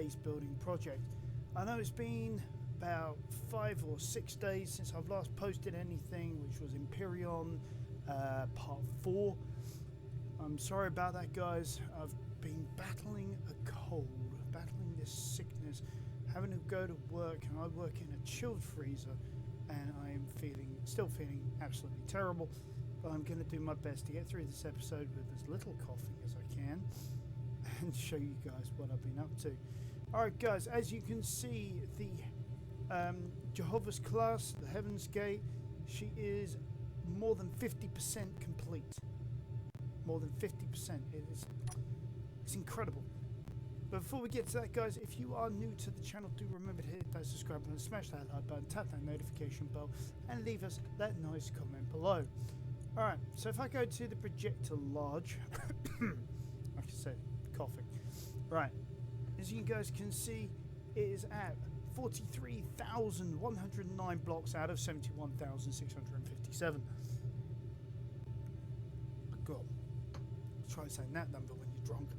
base building project. I know it's been about 5 or 6 days since I've last posted anything, which was Imperion part 4. I'm sorry about that, guys. I've been battling a cold, battling this sickness, having to go to work, and I work in a chilled freezer, and I am still feeling absolutely terrible. But I'm going to do my best to get through this episode with as little coughing as I can and show you guys what I've been up to. Alright guys, as you can see, the Jehovah's class, the Heaven's Gate, she is more than 50% complete. More than 50%. It's incredible. But before we get to that, guys, if you are new to the channel, do remember to hit that subscribe button, smash that like button, tap that notification bell, and leave us that nice comment below. Alright, so if I go to the projector large, like I said, coughing. Right, as you guys can see, it is at 43,109 blocks out of 71,657. God, try saying that number when you're drunk.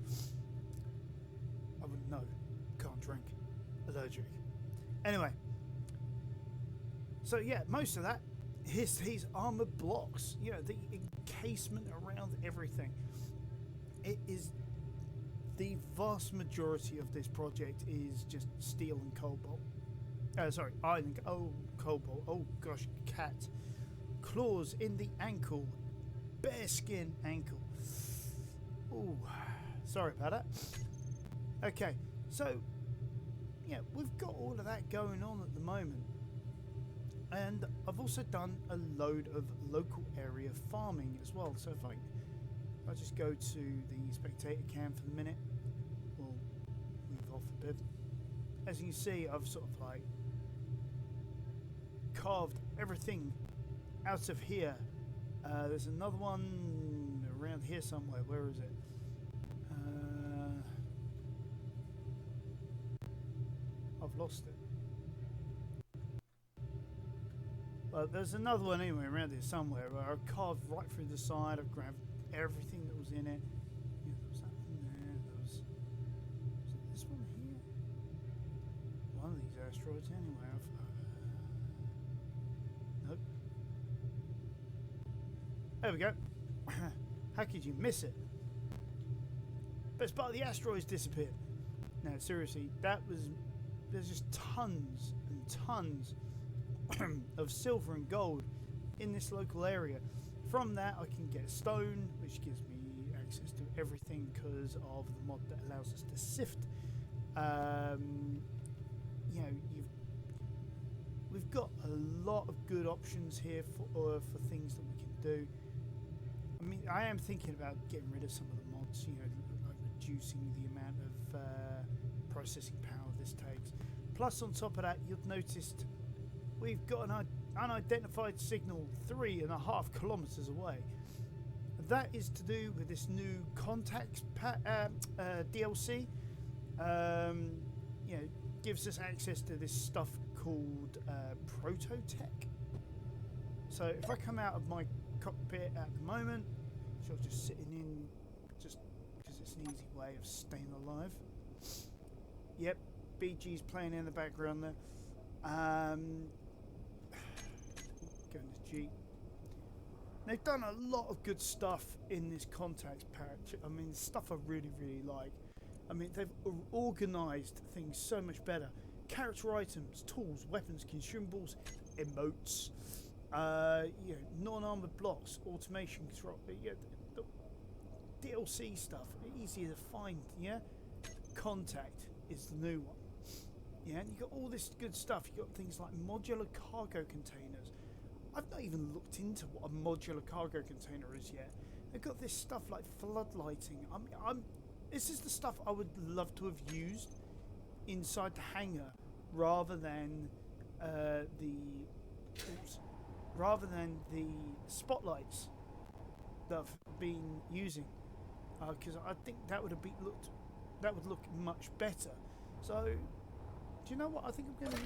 I wouldn't know. Can't drink. Allergic. Anyway, so yeah, most of that is these armored blocks. You know, the encasement around everything. It is the vast majority of this project is just steel and cobalt. Sorry, iron. Oh, cobalt. Oh gosh, cat claws in the ankle, bare skin ankle. Oh, sorry about that. Okay, so yeah, we've got all of that going on at the moment. And I've also done a load of local area farming as well. So if I just go to the spectator cam for the minute, we'll move off a bit. As you can see, I've sort of like carved everything out of here. There's another one around here somewhere. Where is it? I've lost it. Well, there's another one anyway around here somewhere where I carved right through the side. I've grabbed everything that was in it. Yeah, there was that one there. Was it this one here? One of these asteroids anyway. Nope. There we go. How could you miss it? Best part of the asteroids disappeared. No, seriously, there's just tons and tons of silver and gold in this local area. From that I can get stone, which gives me access to everything because of the mod that allows us to sift. You know, we've got a lot of good options here for things that we can do. I mean, I am thinking about getting rid of some of the mods, you know, like reducing the amount of processing power this takes. Plus, on top of that, you've noticed we've got an unidentified signal 3.5 kilometers away. That is to do with this new contacts DLC. You know, gives us access to this stuff called prototech. So if I come out of my cockpit at the moment, so I'm just sitting in, just because it's an easy way of staying alive. Yep, BG's playing in the background there. Going to G. They've done a lot of good stuff in this contacts patch. I mean, stuff I really like. I mean, they've organised things so much better. Character items, tools, weapons, consumables, emotes, you know, non-armored blocks, automation control, yeah, the DLC stuff, easier to find. Yeah, Contact is the new one. Yeah, and you got all this good stuff. You got things like modular cargo containers. I've not even looked into what a modular cargo container is yet. They've got this stuff like floodlighting. This is the stuff I would love to have used inside the hangar, rather than the spotlights that I've been using, because I think that would look much better. So, do you know what? I think I'm going to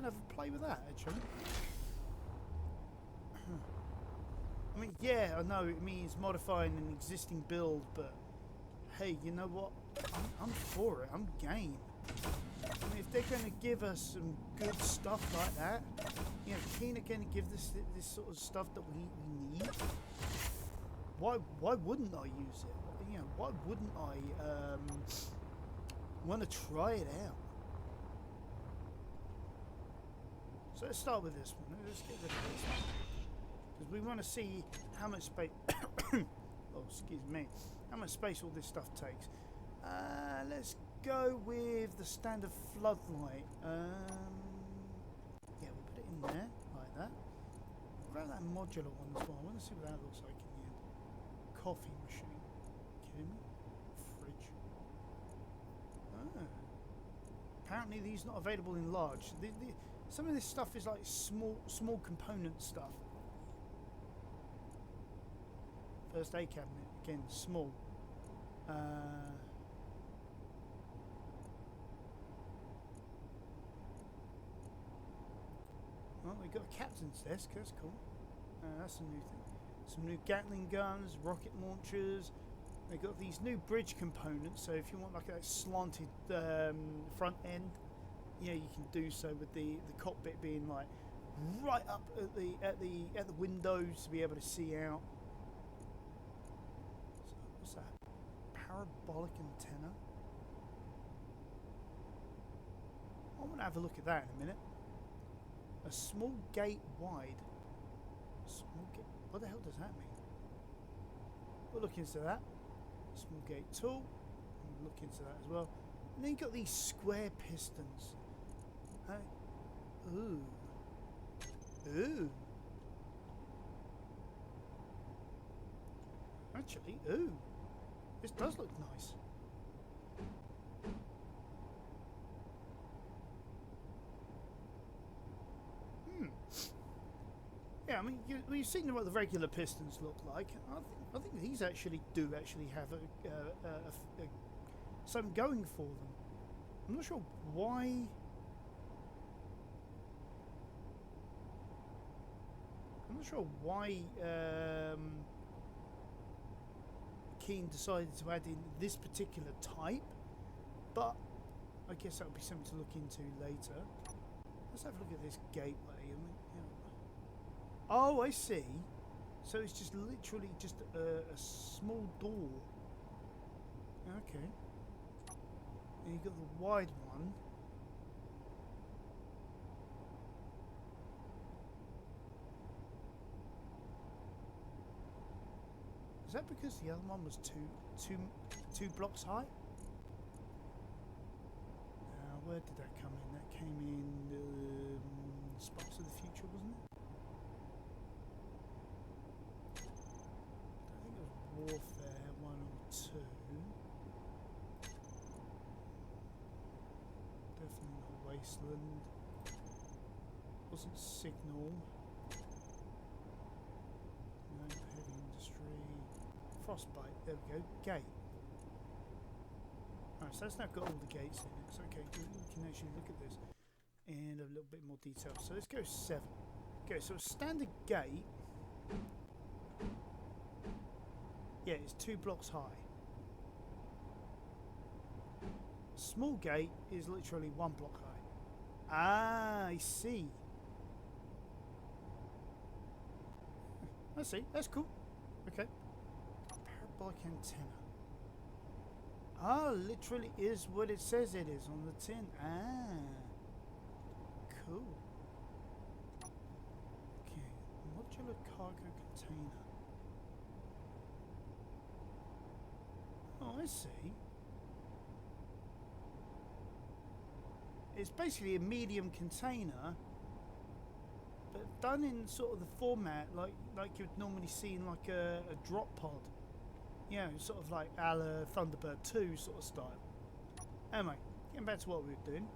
have a play with that actually. I mean, yeah, I know it means modifying an existing build, but hey, you know what? I'm for it. I'm game. I mean, if they're going to give us some good stuff like that, you know, Keen are going to give this sort of stuff that we need. Why wouldn't I use it? You know, why wouldn't I want to try it out? So let's start with this one. Let's get rid of this one because we want to see how much space. Oh, excuse me. How much space all this stuff takes. Let's go with the standard floodlight. Yeah, we'll put it in there like that. Grab that modular one as well. I want to see what that looks like in the end. Coffee machine. Kidding me? Fridge. Apparently these not available in large. Some of this stuff is like small component stuff. First aid cabinet, again, small. Well, we got a captain's desk, that's cool. That's a new thing. Some new Gatling guns, rocket launchers. They got these new bridge components, so if you want like a slanted front end, you know, you can do so with the cockpit being like right up at the windows to be able to see out. So what's that? Parabolic antenna. I want to have a look at that in a minute. A small gate wide. Small gate. What the hell does that mean? We'll look into that. Small gate tool. We'll look into that as well. And then you've got these square pistons. Ooh. Ooh. Actually, ooh. This does look nice. Yeah, I mean, you've seen what the regular pistons look like. I think these actually have something going for them. I'm not sure why. I'm not sure why Keen decided to add in this particular type, but I guess that would be something to look into later. Let's have a look at this gateway. I mean, you know. Oh, I see. So it's just literally just a small door. Okay. And you've got the wide one. Is that because the other one was two blocks high? Where did that come in? That came in Sparks of the Future, wasn't it? I think it was Warfare 1 or 2. Definitely not Wasteland. Wasn't Signal. No, Heavy Industry. Frostbite. There we go. Gate. Alright, so that's now got all the gates in it. So okay, we can actually look at this in a little bit more detail. So let's go 7. Okay, so a standard gate. Yeah, it's 2 blocks high. A small gate is literally 1 block high. Ah, I see. I see. That's cool. Okay. Parabolic antenna. Ah, literally is what it says it is on the tin. Ah. Cool. Okay. Modular cargo container. Oh, I see. It's basically a medium container, but done in sort of the format like you'd normally see in like a drop pod. You know, sort of like a la Thunderbird 2 sort of style. Anyway, getting back to what we were doing.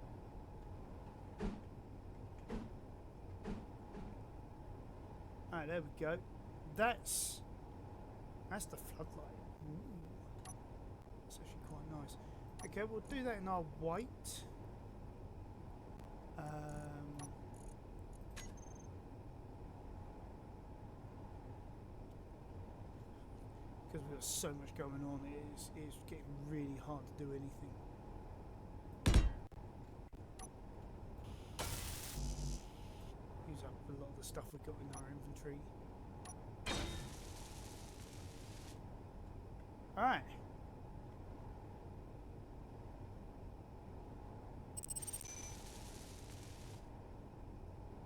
Alright, there we go. That's the floodlight. Ooh. That's actually quite nice. Okay, we'll do that in our white. Because we've got so much going on, it's getting really hard to do anything. stuff we've got in our inventory. Alright.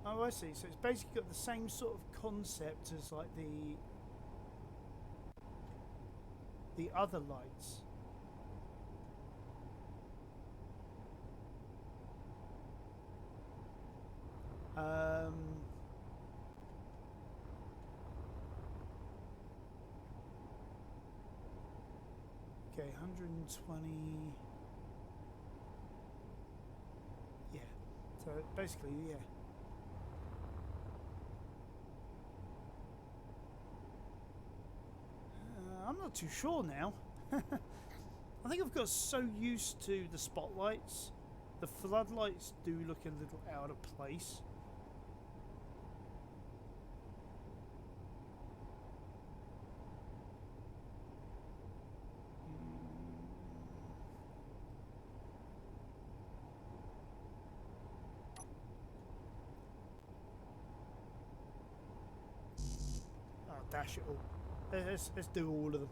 Oh, I see. So it's basically got the same sort of concept as like the other lights. Okay, 120. Yeah. So basically, yeah. I'm not too sure now. I think I've got so used to the spotlights. The floodlights do look a little out of place. Oh, dash it all. Let's do all of them.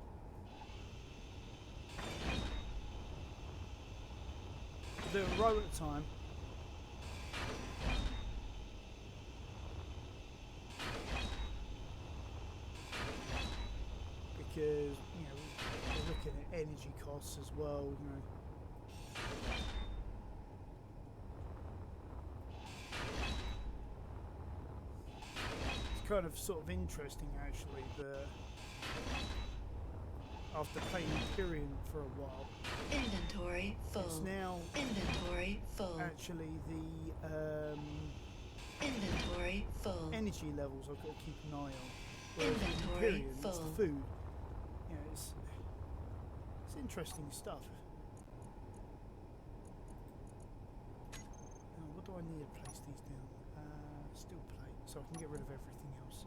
We'll do a row at a time. Because, you know, we're looking at energy costs as well, you know. It's kind of sort of interesting actually, after playing Imperium for a while. Inventory full. It's now Inventory full. actually the Inventory full. energy levels I've got to keep an eye on. Whereas in Inventory Imperium, it's the full. food. You know, it's interesting stuff. Now, what do I need to place these down? Steel plate, so I can get rid of everything else.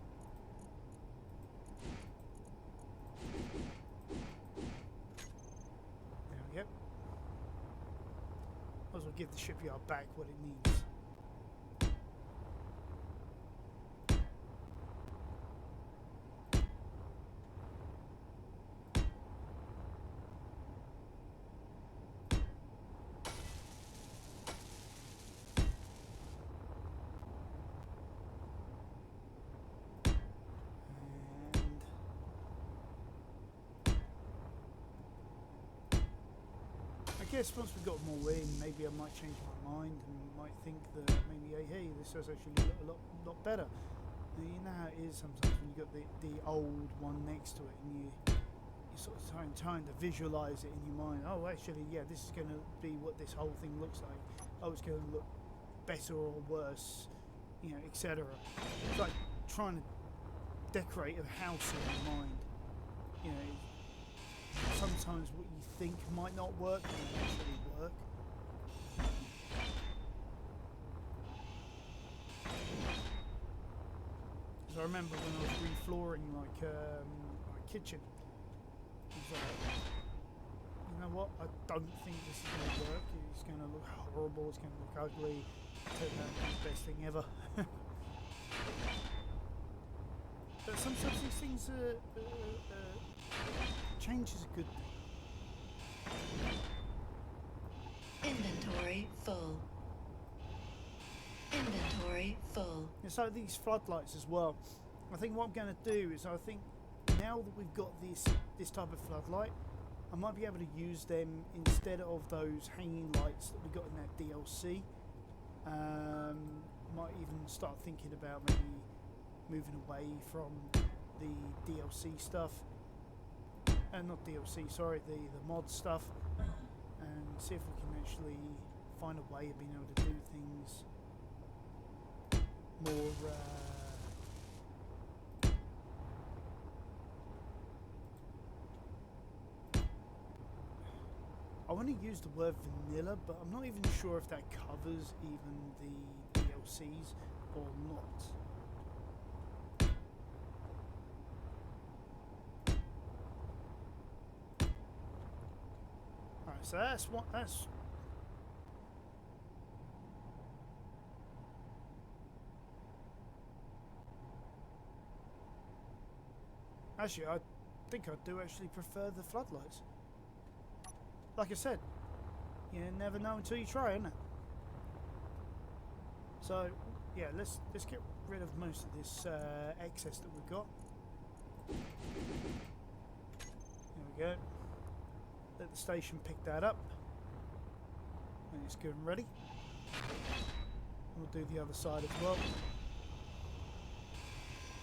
There we go. Might as well give the shipyard back what it needs. I guess once we've got more in, maybe I might change my mind and might think that maybe, hey, this does actually look a lot better. Now, you know how it is sometimes when you've got the old one next to it and you're sort of trying to visualise it in your mind. Oh, actually, yeah, this is going to be what this whole thing looks like. Oh, it's going to look better or worse, you know, etc. It's like trying to decorate a house in your mind. You know, sometimes what you think might not work will actually work. Because I remember when I was reflooring like my kitchen, I was like, you know what, I don't think this is going to work. It's going to look horrible, it's going to look ugly. Turned out to be the best thing ever. But sometimes these things change is a good thing. Inventory full. Inventory full. And so these floodlights as well. I think what I'm going to do is I think now that we've got this type of floodlight, I might be able to use them instead of those hanging lights that we got in that DLC. Might even start thinking about maybe moving away from the DLC stuff. Not DLC, sorry, the mod stuff. And see if we can actually find a way of being able to do things more I want to use the word vanilla, but I'm not even sure if that covers even the DLCs or not. Alright, so that's Actually, I think I do actually prefer the floodlights. Like I said, you never know until you try, innit? So, yeah, let's get rid of most of this excess that we've got. There we go. Let the station pick that up. And it's good and ready. We'll do the other side as well.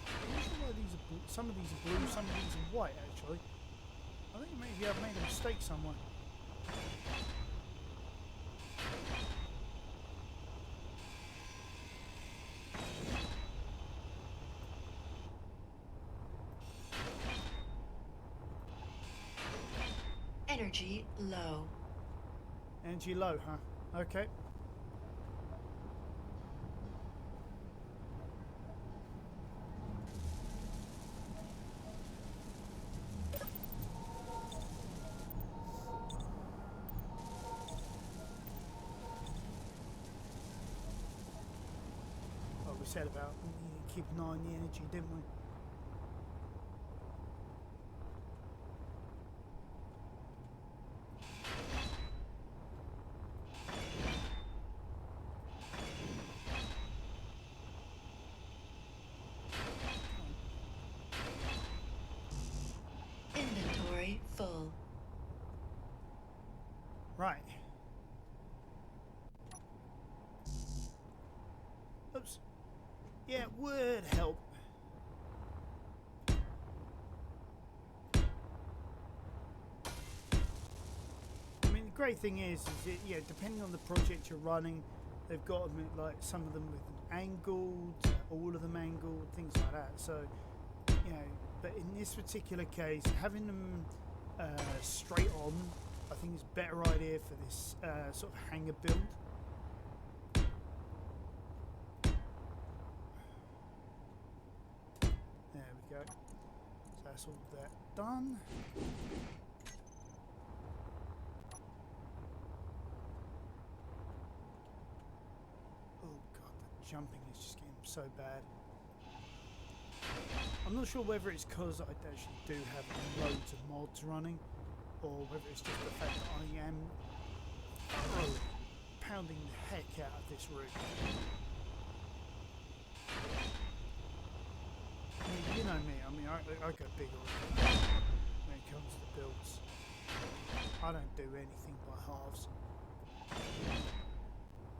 I'm not sure why these are blue. Some of these are blue, some of these are white actually. I think maybe I've made a mistake somewhere. Energy low. Energy low, huh? Okay. Well, we said about keep an eye on the energy, didn't we? Inventory full. Right. Oops. Yeah, it would help. I mean, the great thing is it, yeah, depending on the project you're running, they've got them like some of them with angled, all of them angled, things like that. So, you know, but in this particular case, having them straight on, I think is a better idea for this sort of hangar build. There we go. So that's all that done. Oh god, the jumping is just getting so bad. I'm not sure whether it's because I actually do have loads of mods running, or whether it's just the fact that I am pounding the heck out of this route. I mean, you know me, I mean, I go big on when it comes to builds. I don't do anything by halves.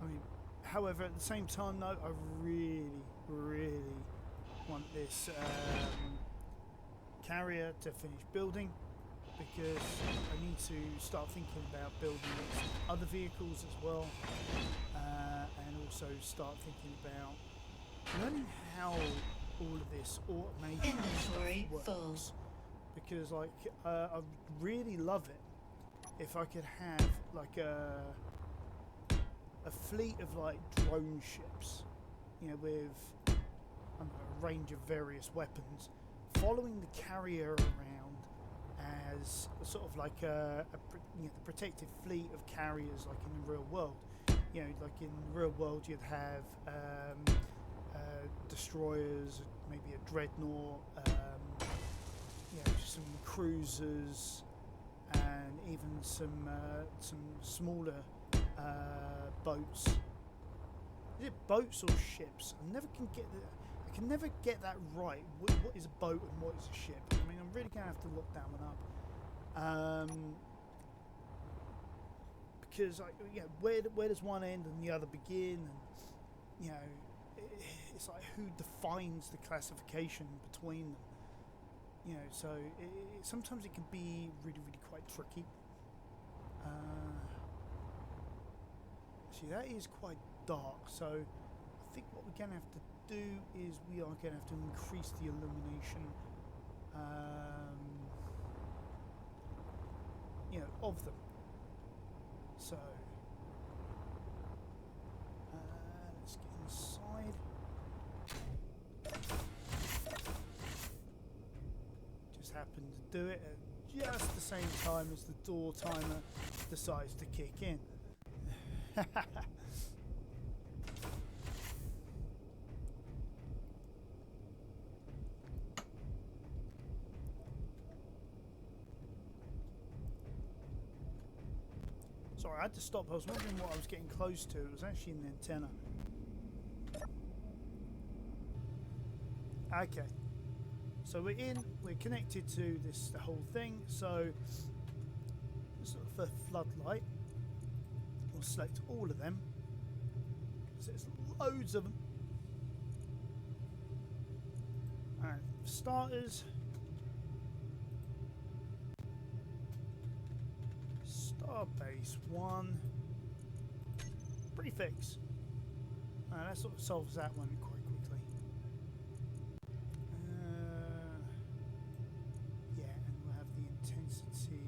I mean, however, at the same time though, I really want this carrier to finish building, because I need to start thinking about building some other vehicles as well, and also start thinking about learning how all of this automation Inventory stuff full. works, because like I really love it if I could have like a fleet of like drone ships, you know, with I don't know, a range of various weapons, following the carrier around as sort of like the protective fleet of carriers, like in the real world. You know, like in the real world, you'd have destroyers, maybe a dreadnought, you know, some cruisers, and even some smaller boats. Is it boats or ships? I can never get that right. What is a boat and what is a ship? I mean, I'm really gonna have to look that one up. Because you know, where does one end and the other begin? And you know, it's like who defines the classification between them? You know, so sometimes it can be really quite tricky. See, that is quite dark, so I think what we're going to have to do is we are going to have to increase the illumination, you know, of them. So, let's get inside. Just happened to do it at just the same time as the door timer decides to kick in. Sorry, I had to stop. I was wondering what I was getting close to. It was actually an antenna. Okay. So we're connected to the whole thing. So sort of a floodlight. We'll select all of them. So there's loads of them. Alright, starters. Starbase 1. Prefix. That sort of solves that one quite quickly. Yeah, and we'll have the intensity.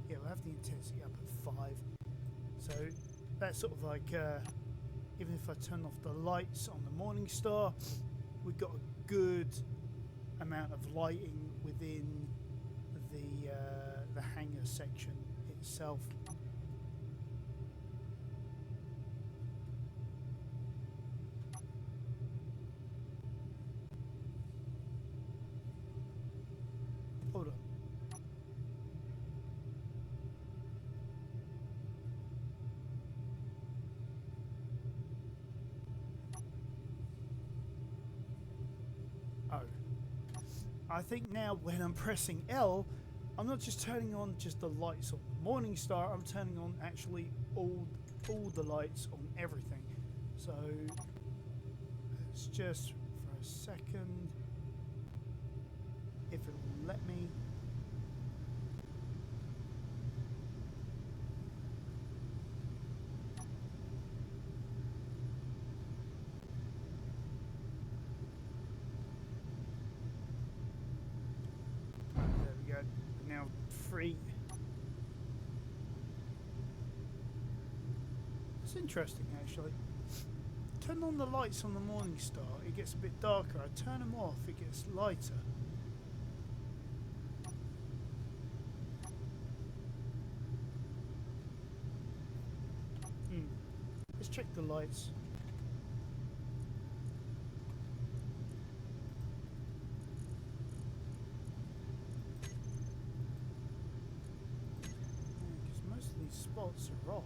Yeah, we'll have the intensity up at 5. So that's sort of like, even if I turn off the lights on the Morning Star, we've got a good amount of lighting within the hangar section itself. Hold on. Oh. I think now when I'm pressing L, I'm not just turning on just the lights on the Morning Star, I'm turning on actually all the lights on everything. So let's just for a second, if it will let me. There we go. Now free. It's interesting actually. Turn on the lights on the Morning Star, it gets a bit darker. I turn them off, it gets lighter. Let's check the lights. Because most of these spots are off.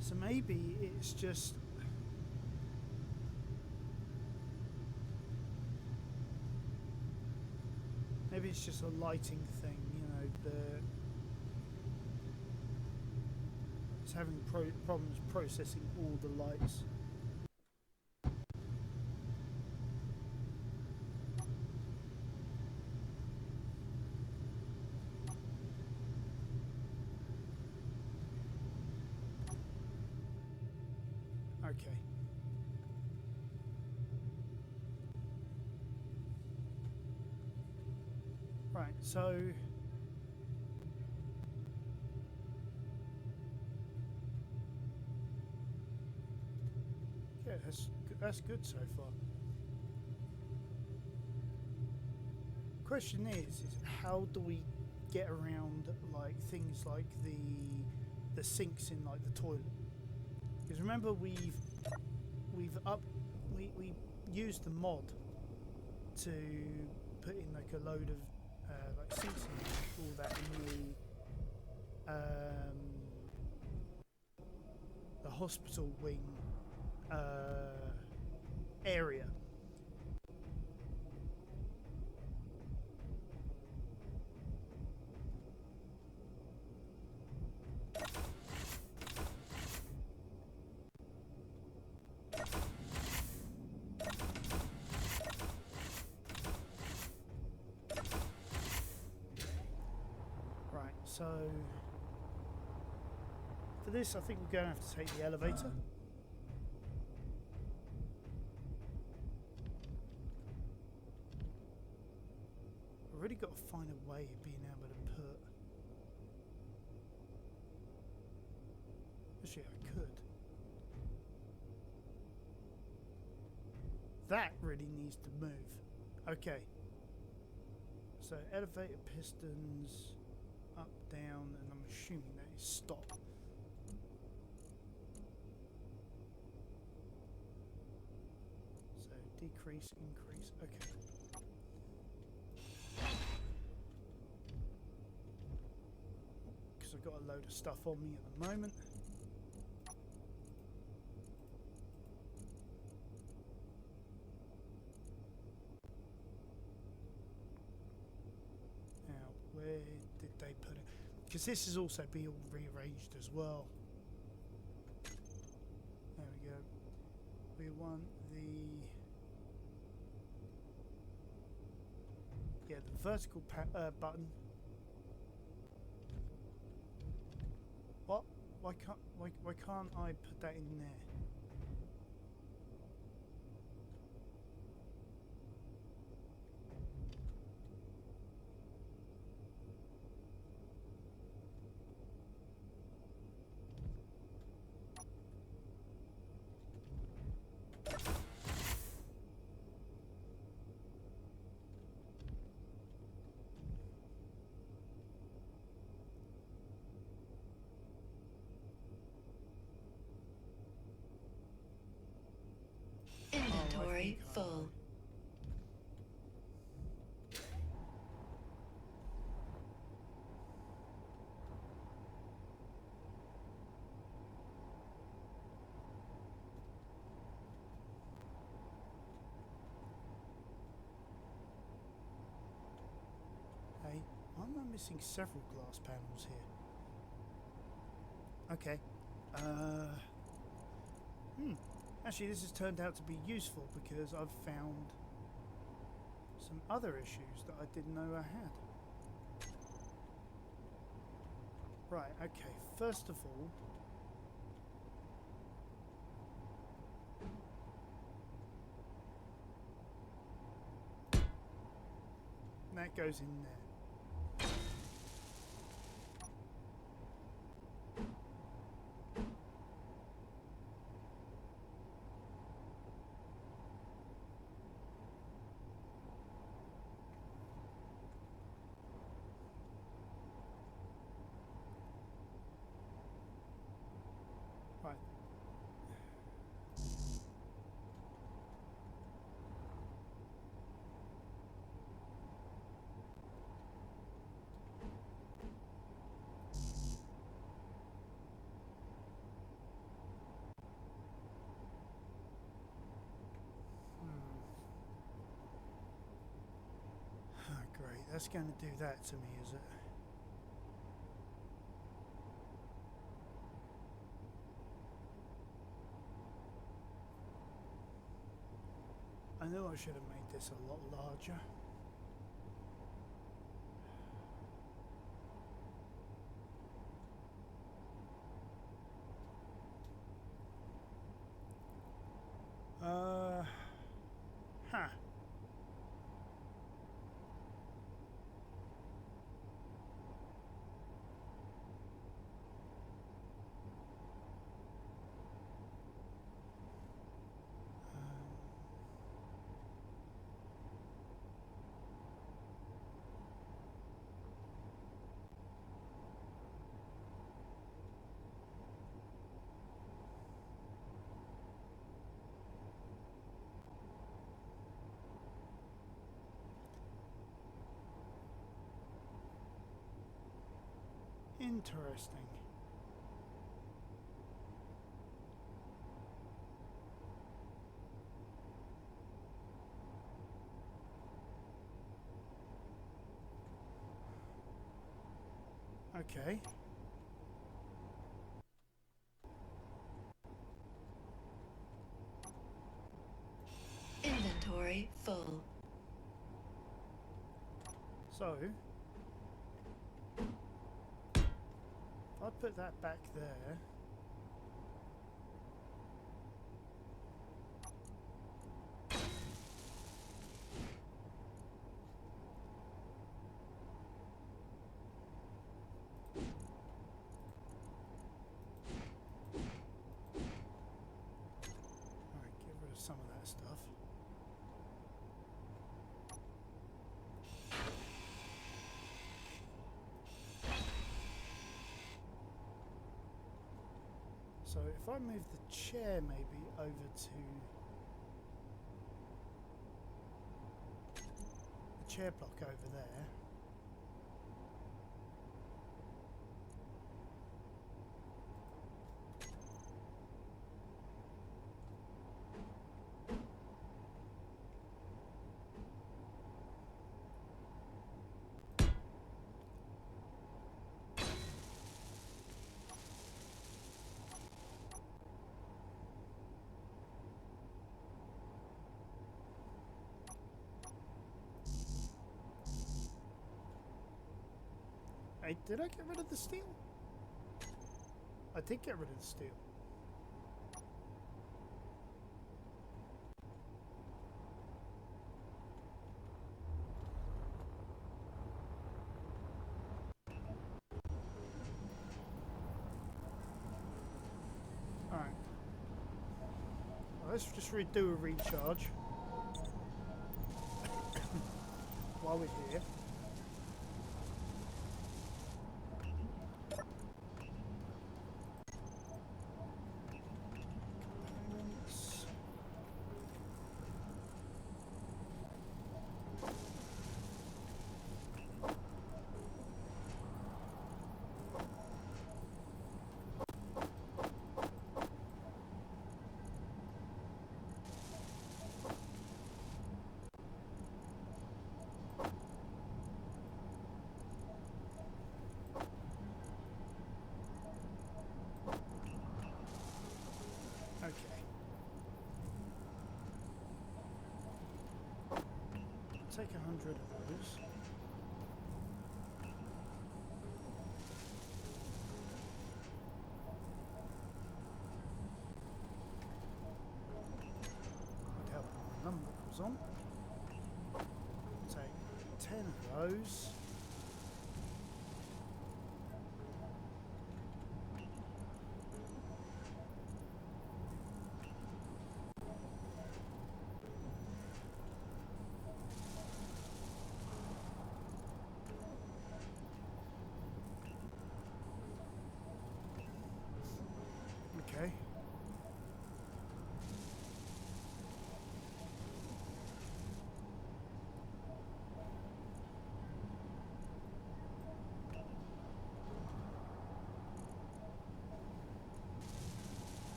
So maybe it's just a lighting thing, you know, it's having problems processing all the lights. Okay. Right, so yeah, that's good so far. Question is how do we get around like things like the sinks in like the toilet? Because remember we used the mod to put in like a load of like sinks and all that in the hospital wing area. So for this, I think we're going to have to take the elevator. I've really got to find a way of being able to put. Actually, I could. that really needs to move. Okay. So elevator pistons up, down, and I'm assuming that is stop. So decrease, increase. Okay. Because I've got a load of stuff on me at the moment. Where did they put it? Because this is also be all rearranged as well. There we go. We want the vertical button. What? Why can't I put that in there? Inventory full. Hey, why am I missing several glass panels here? Okay. Actually, this has turned out to be useful because I've found some other issues that I didn't know I had. Right, okay, first of all, that goes in there. Right. Great, that's going to do that to me, is it? I knew I should have made this a lot larger. Huh. Interesting. Okay. Inventory full. So, I'll put that back there. Alright, get rid of some of that stuff. So if I move the chair maybe over to the chair block over there. Hey, did I get rid of the steel? I did get rid of the steel. Alright. Well, let's just do a recharge while we're here. Take 100 of those. Would help my number was on. Take 10 of those. Okay.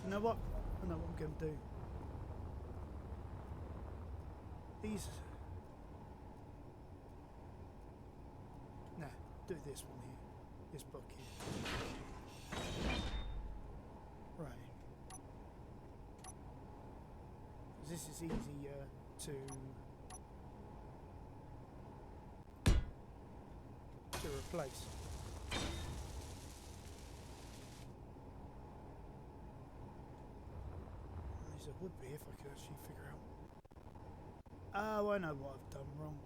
You know what? I know what I'm going to do. These... Nah, do this one here. This book here. Right. This is easier to replace. It would be if I could actually figure out. Oh, I know what I've done wrong.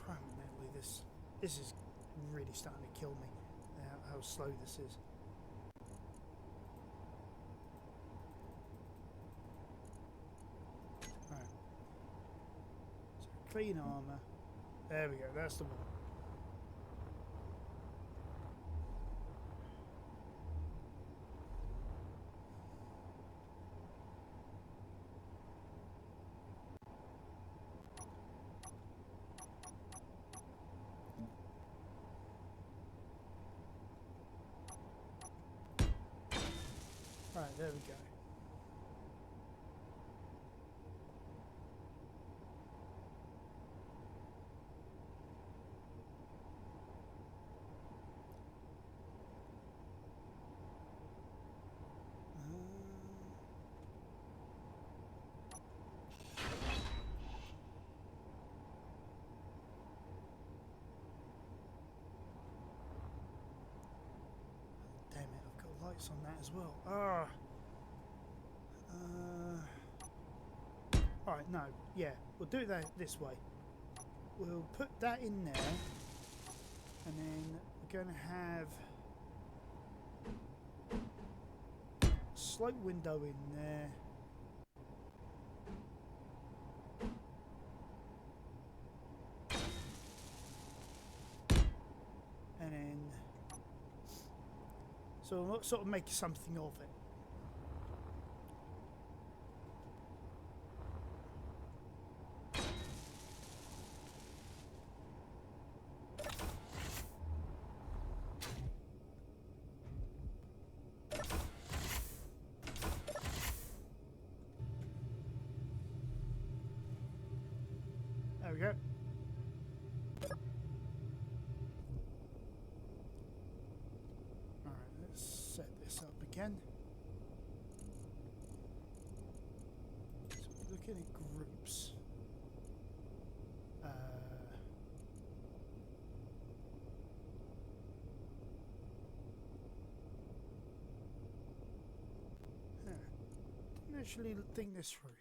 Criminally, this is really starting to kill me. How slow this is. Right. So clean armor. There we go. That's the one. Right, there we go. Damn it, I've got lights on that as well. Ah. Alright, no. Yeah, we'll do that this way. We'll put that in there. And then we're going to have a slope window in there. And then, so we'll sort of make something of it. There we go. Alright, let's set this up again. So we're looking at groups. Didn't actually think this through.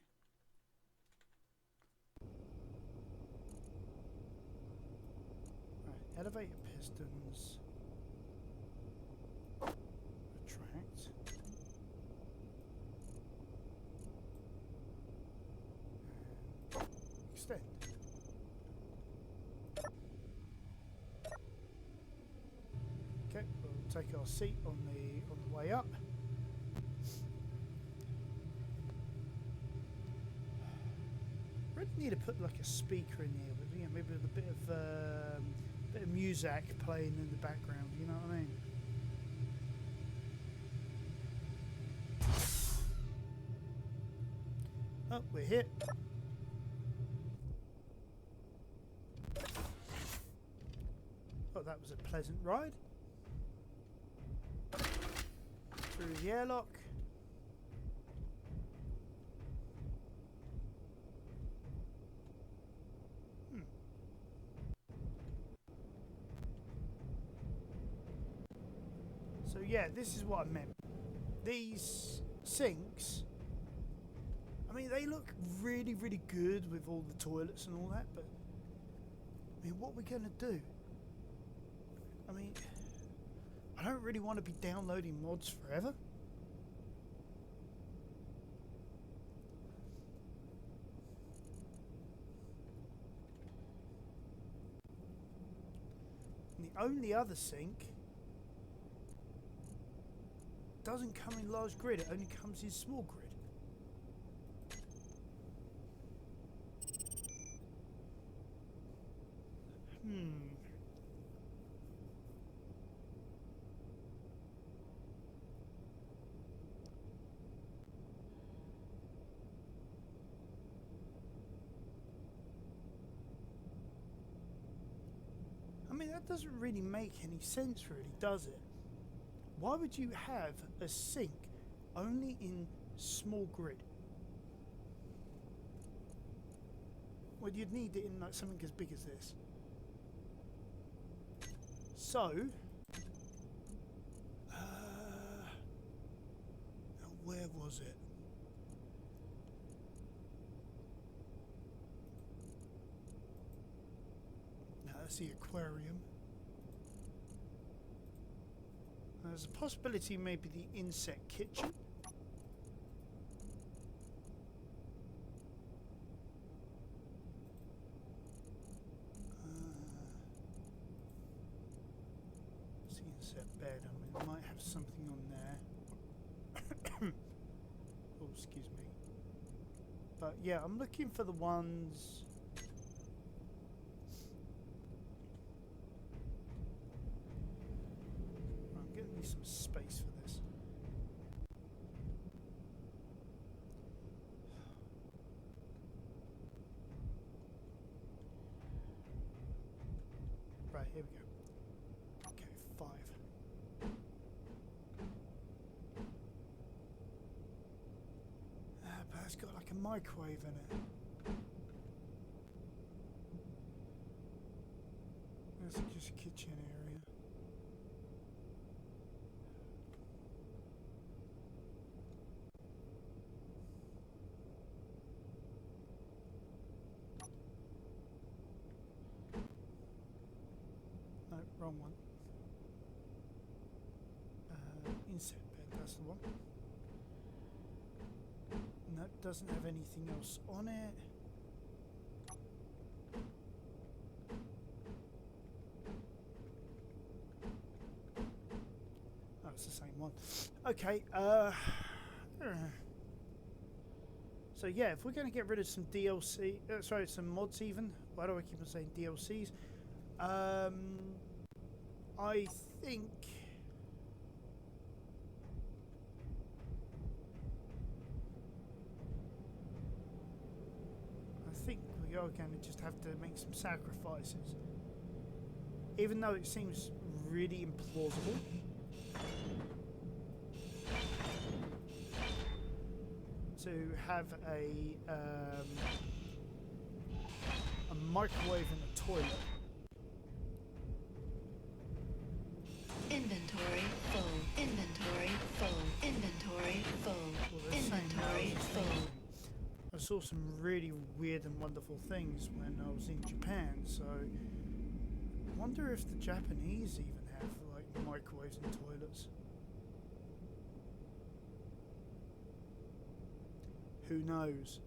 Elevator pistons, retract, and extend. Okay, we'll take our seat on the way up. Really need to put like a speaker in here, but you know, maybe with a bit of music playing in the background, you know what I mean? Oh, we're here. Oh, that was a pleasant ride. Through the airlock. So yeah, this is what I meant. These sinks, I mean, they look really, really good with all the toilets and all that, but I mean, what are we going to do? I mean, I don't really want to be downloading mods forever. And the only other sink doesn't come in large grid, it only comes in small grid. I mean, that doesn't really make any sense, really, does it? Why would you have a sink only in small grid? Well, you'd need it in like something as big as this. So, now where was it? Now that's the aquarium. There's a possibility maybe the insect kitchen. It's the insect bed. I mean, it might have something on there. Oh, excuse me. But yeah, I'm looking for the ones. Some space for this. Right, here we go. Okay, 5. But it's got like a microwave in it. That's just a kitchen area. Wrong one. Inset bed, that's the one. No, doesn't have anything else on it. Oh, it's the same one. Okay, so yeah, if we're going to get rid of some DLC, sorry, some mods even. Why do I keep on saying DLCs? I think we are going to just have to make some sacrifices, even though it seems really implausible. To have a microwave and a toilet. Inventory full. Inventory full. Inventory full. Well, Inventory full. I saw some really weird and wonderful things when I was in Japan, so I wonder if the Japanese even have like microwaves and toilets. Who knows?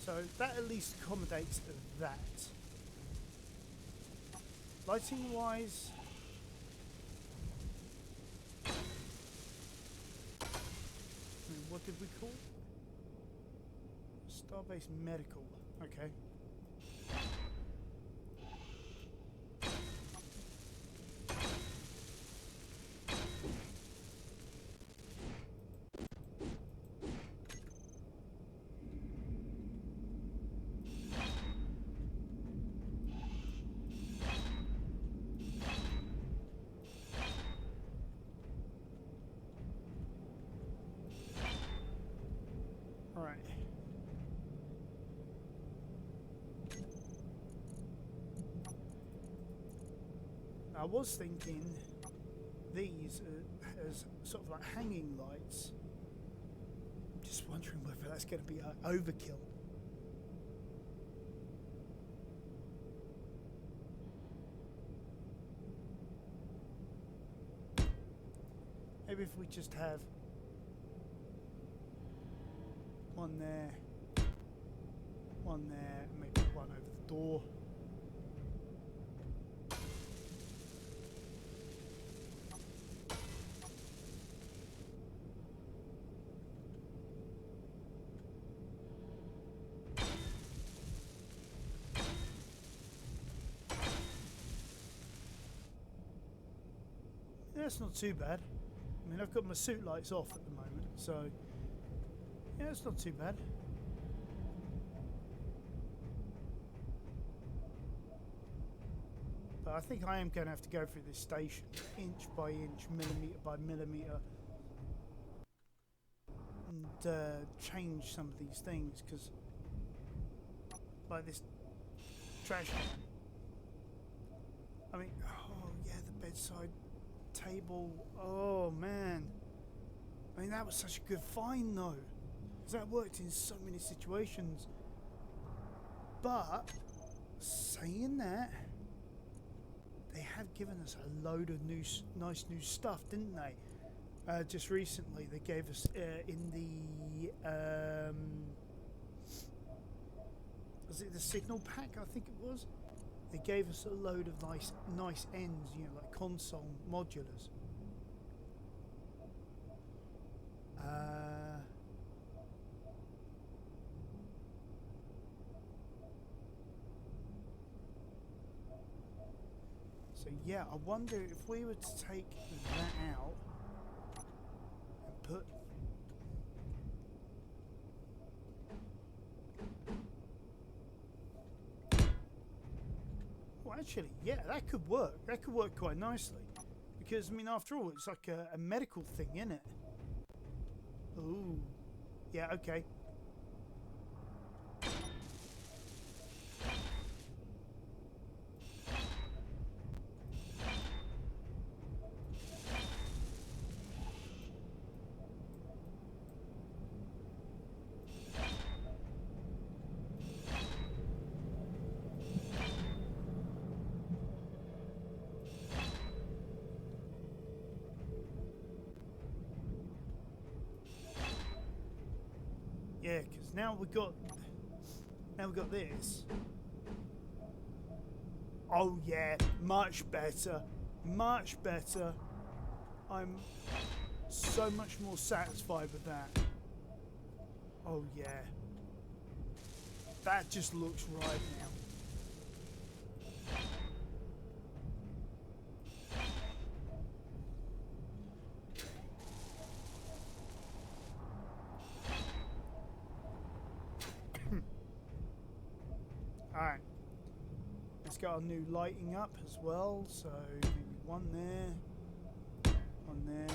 So that at least accommodates that. Lighting wise, what did we call it? Starbase medical. Okay. Right. I was thinking these as sort of like hanging lights. I'm just wondering whether that's going to be overkill. Maybe if we just have one there, and maybe one over the door. Yeah, that's not too bad. I mean, I've got my suit lights off at the moment, so yeah, it's not too bad. But I think I am going to have to go through this station inch by inch, millimetre by millimetre, and change some of these things, because like this trash can. I mean, oh yeah, the bedside table. Oh man, I mean that was such a good find though. That worked in so many situations. But saying that, they have given us a load of nice new stuff, didn't they? Just recently, they gave us in the was it the signal pack? I think it was. They gave us a load of nice ends, you know, like console modulars. So yeah, I wonder if we were to take that out and put well, actually, yeah, that could work. That could work quite nicely. Because, I mean, after all, it's like a medical thing, isn't it? Ooh. Yeah, okay. Yeah, because now we got this. Oh yeah, much better, much better. I'm so much more satisfied with that. Oh yeah, that just looks right now. Alright, let's get our new lighting up as well. So maybe one there, one there.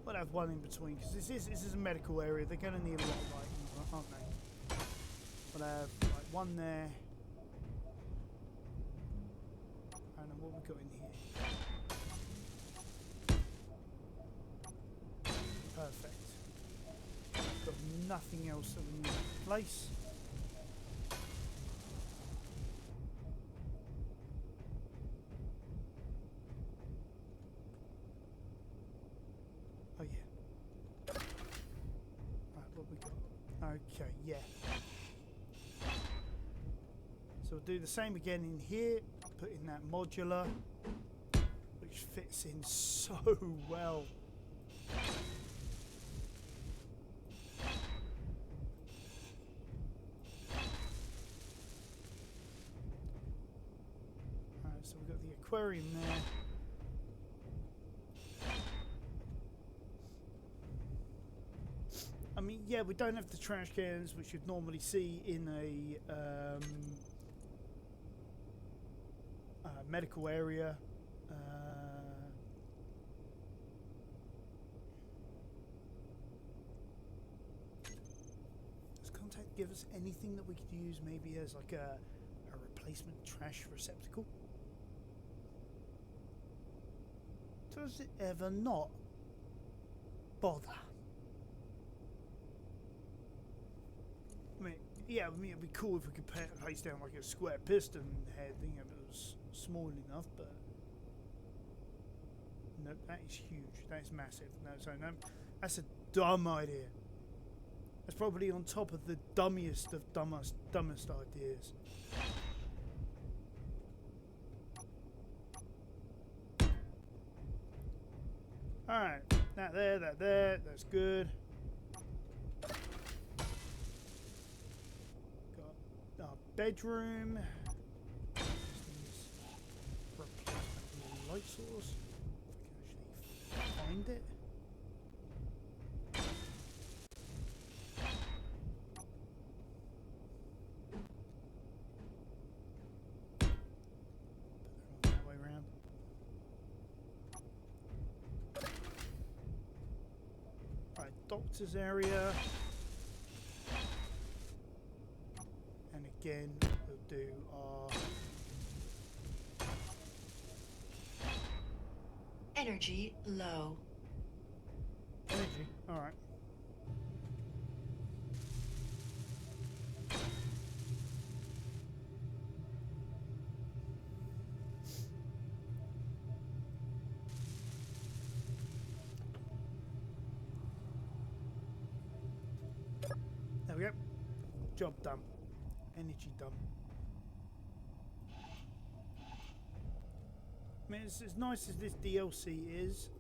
We'll have one in between because this is a medical area. They're going to need a lot of lighting, aren't they? We'll have like one there. And then what we got in here? Perfect. Got nothing else that we need to place. Oh yeah. Right, what we got? Okay, yeah. So we'll do the same again in here. Put in that modular, which fits in so well. So we've got the aquarium there. I mean, yeah, we don't have the trash cans which you'd normally see in a medical area. Does Contact give us anything that we could use maybe as like a replacement trash receptacle? Does it ever not bother? I mean, yeah, I mean, it'd be cool if we could place down like a square piston head thing if it was small enough, but no, that is huge. That is massive. No, so no, that's a dumb idea. That's probably on top of the dummiest of dumbest ideas. Alright, that there, that's good. Got our bedroom. Replacement light source. If I can actually find it. Put that way around. Right, doctor's area. And again, we'll do our Energy low. energy. Alright. There we go. Job done. Energy done. I mean, it's as nice as this DLC is,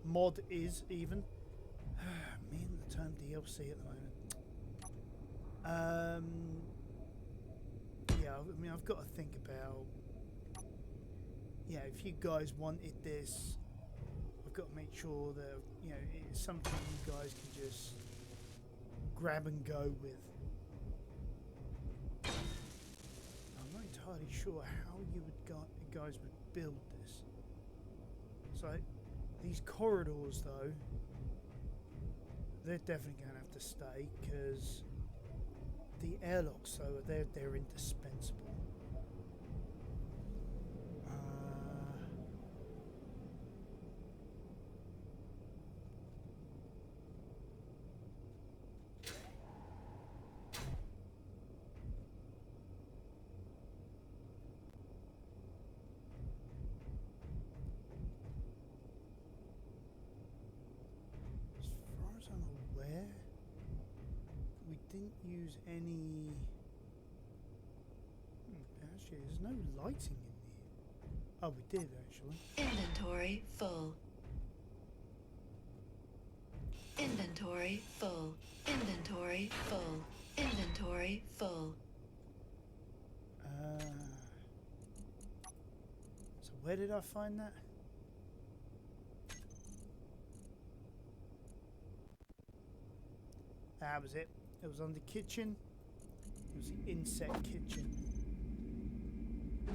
mod is even. Me and the term DLC at the moment. Yeah, I mean, I've got to think about. Yeah, if you guys wanted this, I've got to make sure that it's something you guys can just grab and go with. I'm not entirely sure how you guys would build this. So these corridors though, they're definitely going to have to stay because the airlocks though they're indispensable. didn't use any... actually, there's no lighting in here. Oh, we did, actually. Inventory full. Inventory full. Inventory full. Inventory full. So where did I find that? That was it. It was on the kitchen. It was the insect kitchen. There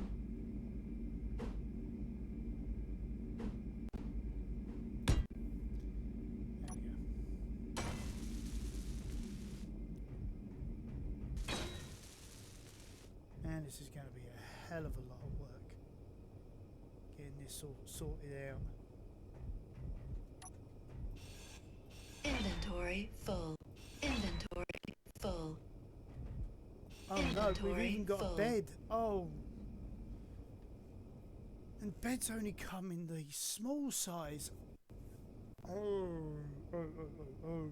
we go. And this is going to be a hell of a lot of work. Getting this all sorted out. Inventory full. Inventory full. Oh no, we've Inventory even got full. a bed. Oh. And beds only come in the small size. Oh. Oh.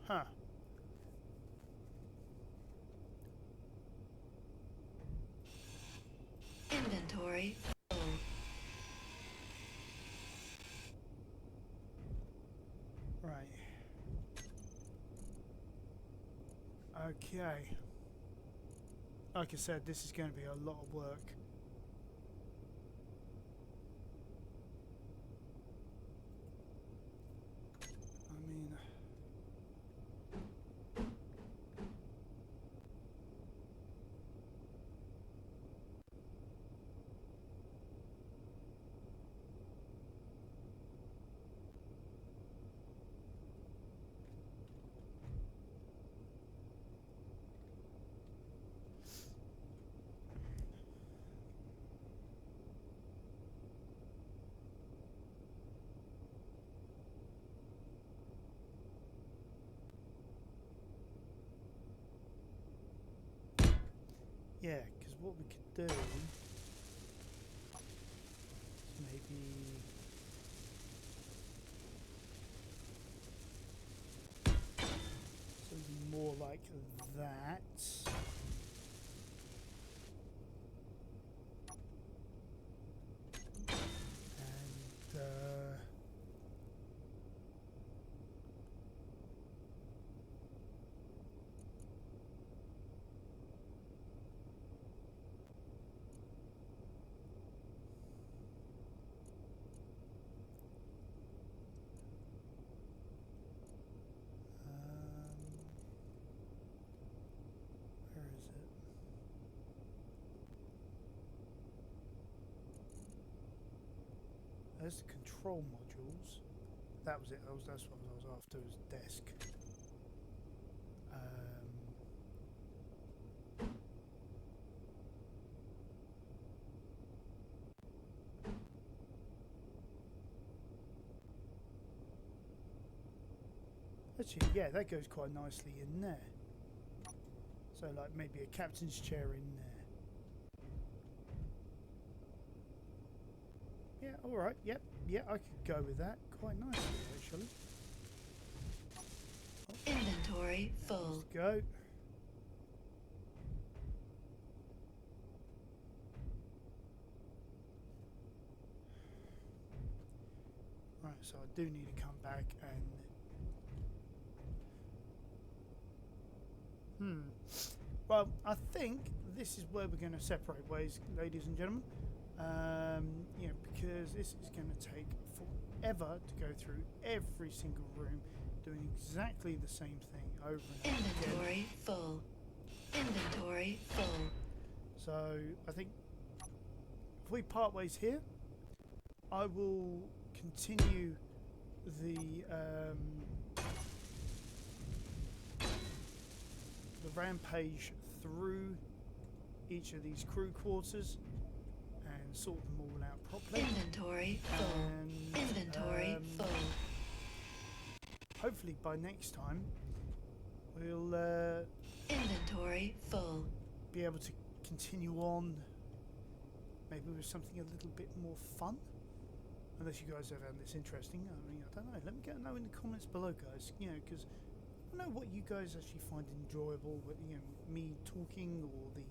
Huh. Inventory full. Right. Okay. Like I said, this is going to be a lot of work. I mean... yeah, because what we could do is maybe something more like that. And where is it? There's the control modules. That was it. That's what I was after. Was desk. Actually, yeah, that goes quite nicely in there. So, like maybe a captain's chair in there. Yeah, all right. Yep, yeah, I could go with that quite nicely actually. Inventory full. Let's go. Right, so I do need to come back and. Well, I think this is where we're going to separate ways, ladies and gentlemen. You know, because this is going to take forever to go through every single room, doing exactly the same thing over and over again. Inventory full. Inventory full. So I think if we part ways here, I will continue the rampage through each of these crew quarters and sort them all out properly. Inventory full. And, Inventory full. hopefully by next time we'll Inventory full. be able to continue on, maybe with something a little bit more fun. Unless you guys have found this interesting. I mean, I don't know. Let me know in the comments below, guys. You know, because I don't know what you guys actually find enjoyable. What, you know, me talking or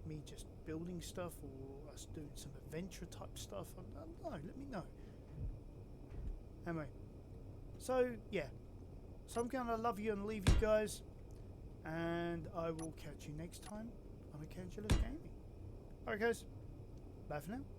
me just building stuff, or us doing some adventure type stuff. I don't know. Let me know. Anyway, so yeah, so I'm gonna love you and leave you guys, and I will catch you next time on Archangulus Gaming. Alright, guys. Bye for now.